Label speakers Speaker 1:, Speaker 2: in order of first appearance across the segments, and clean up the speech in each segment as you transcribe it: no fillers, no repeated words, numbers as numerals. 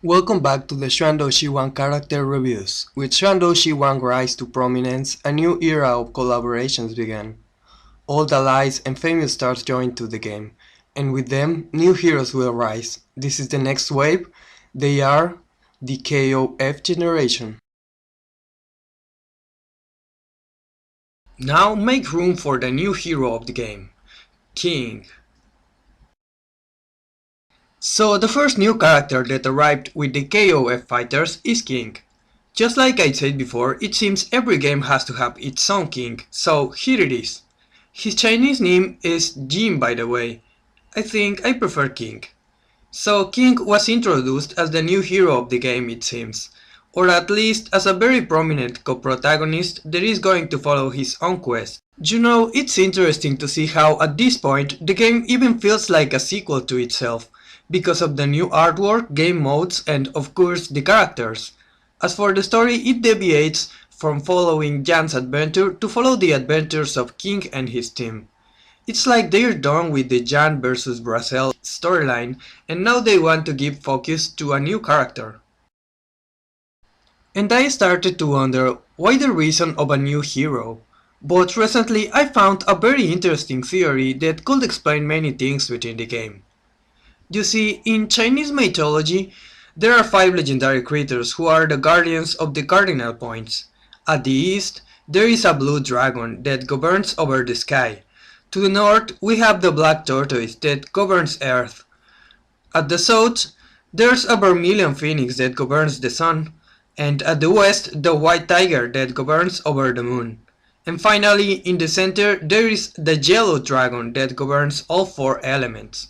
Speaker 1: Welcome back to the Xuan character reviews. With Xuan rise to prominence, a new era of collaborations began. Old allies and famous stars joined to the game, and with them, new heroes will rise. This is the next wave. They are the KOF generation. Now make room for the new hero of the game, King. So the first new character that arrived with the KOF fighters is King. Just like I said before, it seems every game has to have its own king, so here it is. His Chinese name is Jin, by the way. I think I prefer King. So King was introduced as the new hero of the game, it seems. Or at least as a very prominent co-protagonist that is going to follow his own quest. You know, it's interesting to see how at this point the game even feels like a sequel to itself, because of the new artwork, game modes, and of course the characters. As for the story, it deviates from following Jan's adventure to follow the adventures of King and his team. It's like they're done with the Jan vs Brazel storyline and now they want to give focus to a new character. And I started to wonder why the reason of a new hero. But recently I found a very interesting theory that could explain many things within the game. You see, in Chinese mythology, there are 5 legendary creatures who are the guardians of the cardinal points. At the east, there is a blue dragon that governs over the sky. To the north, we have the black tortoise that governs earth. At the south, there's a vermilion phoenix that governs the sun. And at the west, the white tiger that governs over the moon. And finally, in the center, there is the yellow dragon that governs all 4 elements.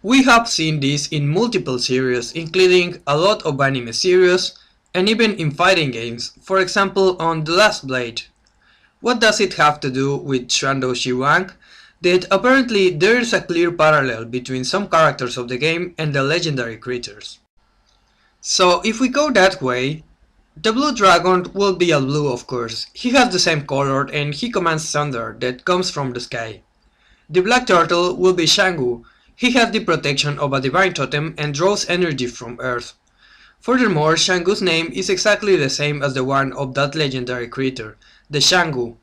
Speaker 1: We have seen this in multiple series, including a lot of anime series, and even in fighting games, for example on The Last Blade. What does it have to do with Wang? That apparently there is a clear parallel between some characters of the game and the legendary creatures. So if we go that way, the blue dragon will be a blue, of course. He has the same color and he commands thunder that comes from the sky. The black turtle will be Shangu. He has the protection of a divine totem and draws energy from earth. Furthermore, Shangu's name is exactly the same as the one of that legendary creature, the Shangu.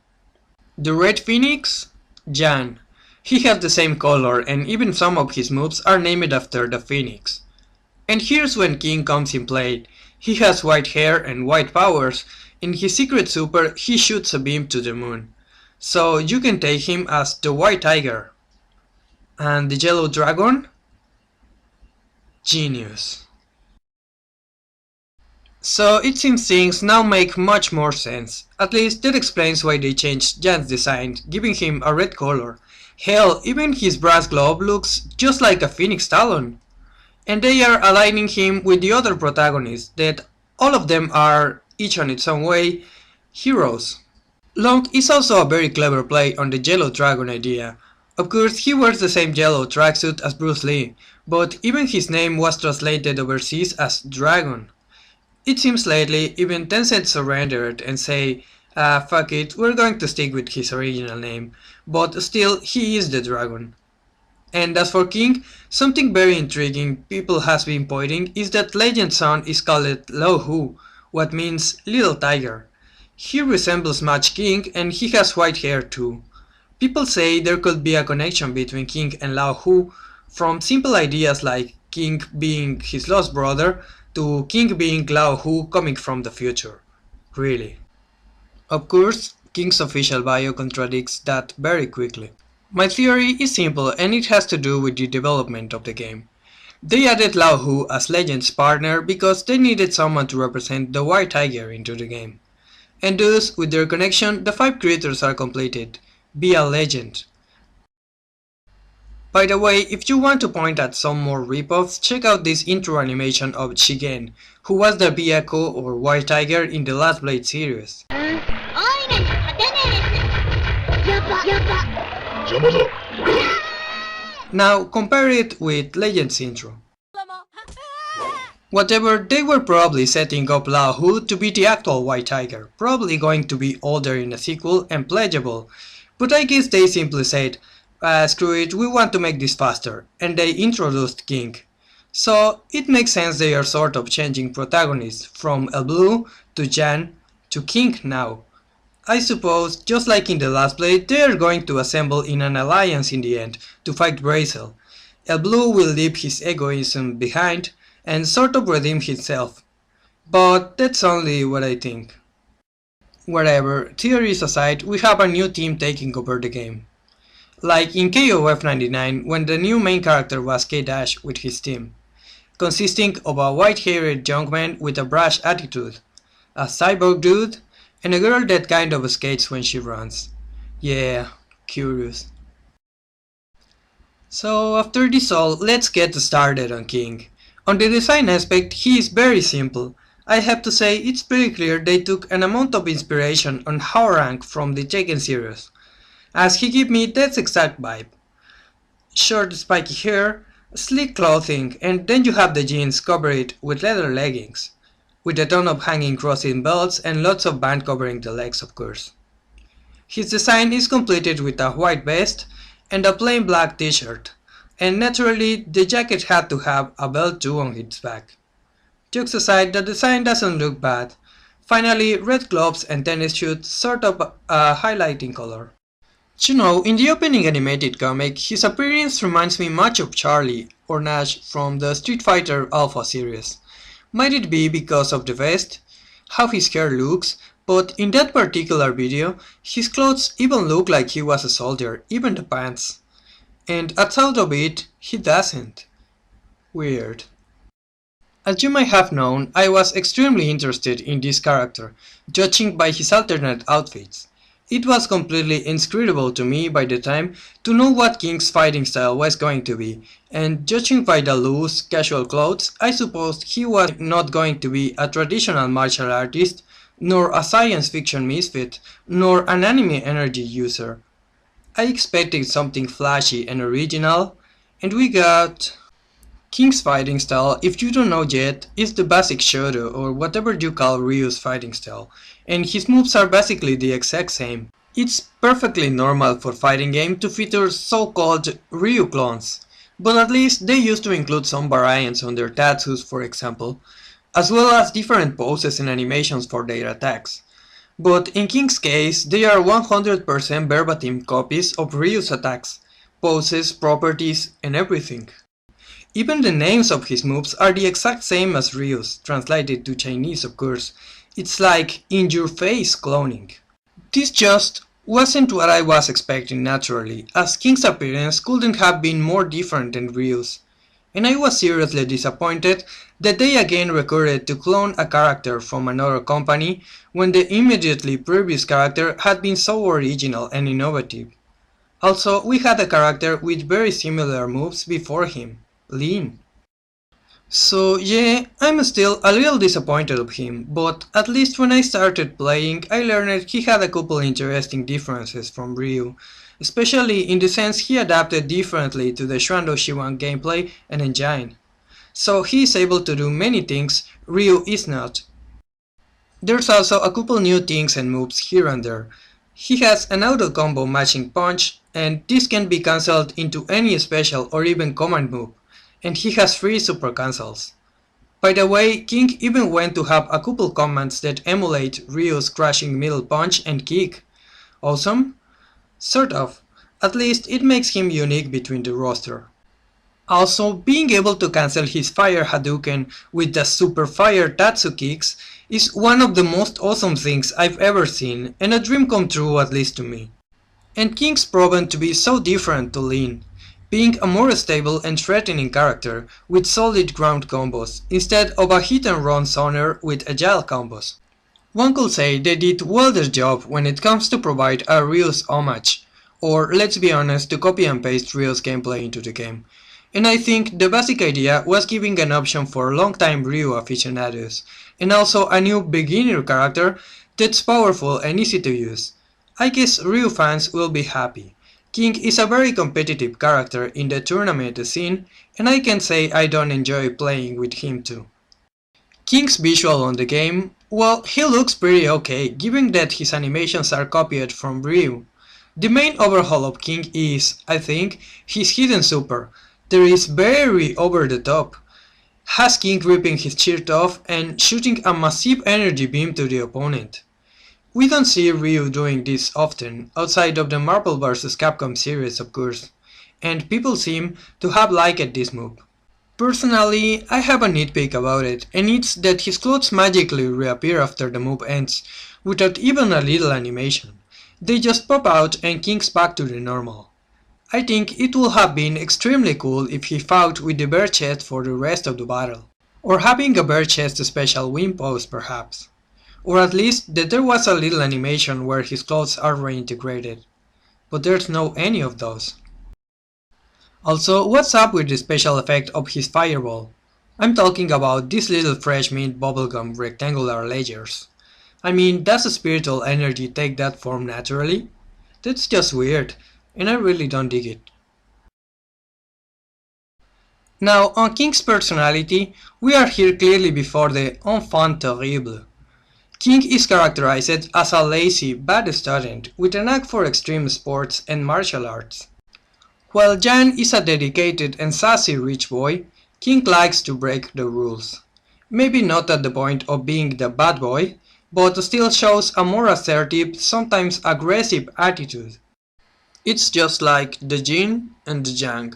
Speaker 1: The red phoenix? Jan. He has the same color and even some of his moves are named after the phoenix. And here's when King comes in play. He has white hair and white powers. In his secret super, he shoots a beam to the moon. So you can take him as the white tiger. And the yellow dragon? Genius. So it seems things now make much more sense. At least that explains why they changed Jan's design, giving him a red color. Hell, even his brass glove looks just like a phoenix talon. And they are aligning him with the other protagonists that all of them are, each on its own way, heroes. Long is also a very clever play on the yellow dragon idea. Of course, he wears the same yellow tracksuit as Bruce Lee, but even his name was translated overseas as Dragon. It seems lately even Tencent surrendered and say, fuck it, we're going to stick with his original name, but still he is the dragon. And as for King, something very intriguing people has been pointing is that Legend's son is called Lao Hu, what means little tiger. He resembles much King and he has white hair too. People say there could be a connection between King and Lao Hu, from simple ideas like King being his lost brother to King being Lao Hu coming from the future. Really. Of course, King's official bio contradicts that very quickly. My theory is simple and it has to do with the development of the game. They added Lao Hu as Legend's partner because they needed someone to represent the white tiger into the game. And thus, with their connection, the 5 creators are completed. Be a legend. By the way, if you want to point at some more ripoffs, check out this intro animation of Shigen, who was the Byakko or White Tiger in the Last Blade series. Now compare it with Legend's intro. Whatever, they were probably setting up Lao Hu to be the actual White Tiger, probably going to be older in a sequel and pledgeable. But I guess they simply said, screw it, we want to make this faster, and they introduced King. So it makes sense they are sort of changing protagonists from El Blue to Jan to King now. I suppose, just like in the last play, they are going to assemble in an alliance in the end to fight Brazel. El Blue will leave his egoism behind and sort of redeem himself. But that's only what I think. Whatever, theories aside, we have a new team taking over the game. Like in KOF 99 when the new main character was K-Dash with his team, consisting of a white-haired young man with a brash attitude, a cyborg dude, and a girl that kind of skates when she runs. Yeah, curious. So after this all, let's get started on King. On the design aspect, he is very simple. I have to say it's pretty clear they took an amount of inspiration on Wang from the Tekken series, as he gave me that exact vibe. Short spiky hair, sleek clothing, and then you have the jeans covered with leather leggings, with a ton of hanging crossing belts and lots of band covering the legs of course. His design is completed with a white vest and a plain black t-shirt, and naturally the jacket had to have a belt too on its back. Jokes aside, the design doesn't look bad. Finally, red gloves and tennis shoes sort of a highlighting color. You know, in the opening animated comic, his appearance reminds me much of Charlie or Nash from the Street Fighter Alpha series. Might it be because of the vest, how his hair looks, but in that particular video, his clothes even look like he was a soldier, even the pants. And at thought of it, he doesn't. Weird. As you might have known, I was extremely interested in this character, judging by his alternate outfits. It was completely inscrutable to me by the time to know what King's fighting style was going to be, and judging by the loose, casual clothes, I supposed he was not going to be a traditional martial artist, nor a science fiction misfit, nor an anime energy user. I expected something flashy and original, and we got... King's fighting style, if you don't know yet, is the basic Shoto or whatever you call Ryu's fighting style, and his moves are basically the exact same. It's perfectly normal for fighting game to feature so-called Ryu clones, but at least they used to include some variants on their tattoos for example, as well as different poses and animations for their attacks. But in King's case, they are 100% verbatim copies of Ryu's attacks, poses, properties, and everything. Even the names of his moves are the exact same as Ryu's, translated to Chinese of course. It's like in-your-face cloning. This just wasn't what I was expecting naturally, as King's appearance couldn't have been more different than Ryu's. And I was seriously disappointed that they again recurred to clone a character from another company when the immediately previous character had been so original and innovative. Also, we had a character with very similar moves before him. Lean. So yeah, I'm still a little disappointed of him, but at least when I started playing I learned he had a couple interesting differences from Ryu, especially in the sense he adapted differently to the Xuan gameplay and engine. So he is able to do many things Ryu is not. There's also a couple new things and moves here and there. He has an auto combo matching punch, and this can be cancelled into any special or even command move. And he has 3 super cancels. By the way, King even went to have a couple commands that emulate Ryu's crashing middle punch and kick. Awesome? Sort of. At least it makes him unique between the roster. Also, being able to cancel his fire Hadouken with the super fire Tatsu kicks is one of the most awesome things I've ever seen, and a dream come true at least to me. And King's proven to be so different to Lin, being a more stable and threatening character with solid ground combos, instead of a hit and run zoner with agile combos. One could say they did well their job when it comes to provide a Ryu's homage, or let's be honest, to copy and paste Ryu's gameplay into the game. And I think the basic idea was giving an option for long-time Ryu aficionados, and also a new beginner character that's powerful and easy to use. I guess Ryu fans will be happy. King is a very competitive character in the tournament scene, and I can say I don't enjoy playing with him too. King's visual on the game, well, he looks pretty okay, given that his animations are copied from Ryu. The main overhaul of King is, I think, his hidden super, that is very over the top. has King ripping his shirt off and shooting a massive energy beam to the opponent. We don't see Ryu doing this often, outside of the Marvel vs. Capcom series of course, and people seem to have liked this move. Personally, I have a nitpick about it, and it's that his clothes magically reappear after the move ends, without even a little animation. They just pop out and King's back to the normal. I think it would have been extremely cool if he fought with the bare chest for the rest of the battle. Or having a bare chest special win pose perhaps. Or at least that there was a little animation where his clothes are reintegrated. But there's no any of those. Also, what's up with the special effect of his fireball? I'm talking about these little fresh mint bubblegum rectangular layers. I mean, does a spiritual energy take that form naturally? That's just weird, and I really don't dig it. Now, on King's personality, we are here clearly before the enfant terrible. King is characterized as a lazy, bad student with a knack for extreme sports and martial arts. While Jan is a dedicated and sassy rich boy, King likes to break the rules. Maybe not at the point of being the bad boy, but still shows a more assertive, sometimes aggressive attitude. It's just like the yin and the yang.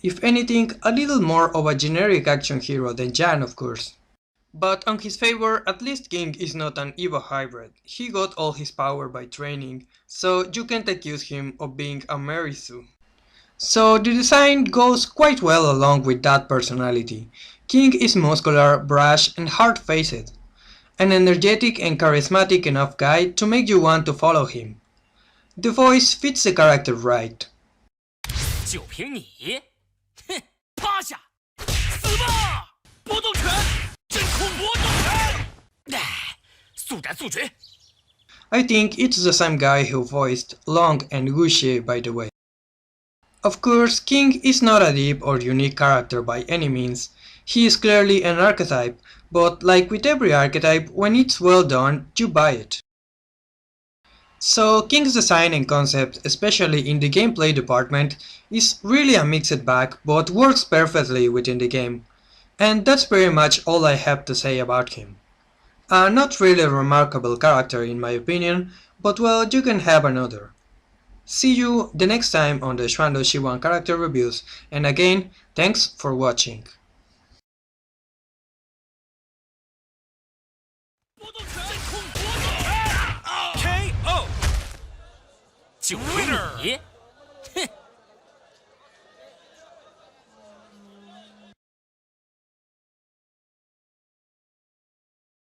Speaker 1: If anything, a little more of a generic action hero than Jan of course. But on his favor, at least King is not an Evo hybrid. He got all his power by training, so you can't accuse him of being a Marisu. So the design goes quite well along with that personality. King is muscular, brash and hard-faced. An energetic and charismatic enough guy to make you want to follow him. The voice fits the character right.
Speaker 2: 就凭你，哼，趴下，死吧！波动拳，真空波动拳，哎，速战速决。
Speaker 1: I think it's the same guy who voiced Long and Guxie by the way. Of course, King is not a deep or unique character by any means. He is clearly an archetype, but like with every archetype, when it's well done, you buy it. So King's design and concept, especially in the gameplay department, is really a mixed bag, but works perfectly within the game. And that's pretty much all I have to say about him. A not really remarkable character in my opinion, but well, you can have another. See you the next time on the Xuan character reviews, and again, thanks for watching.
Speaker 2: 就凭你，哼！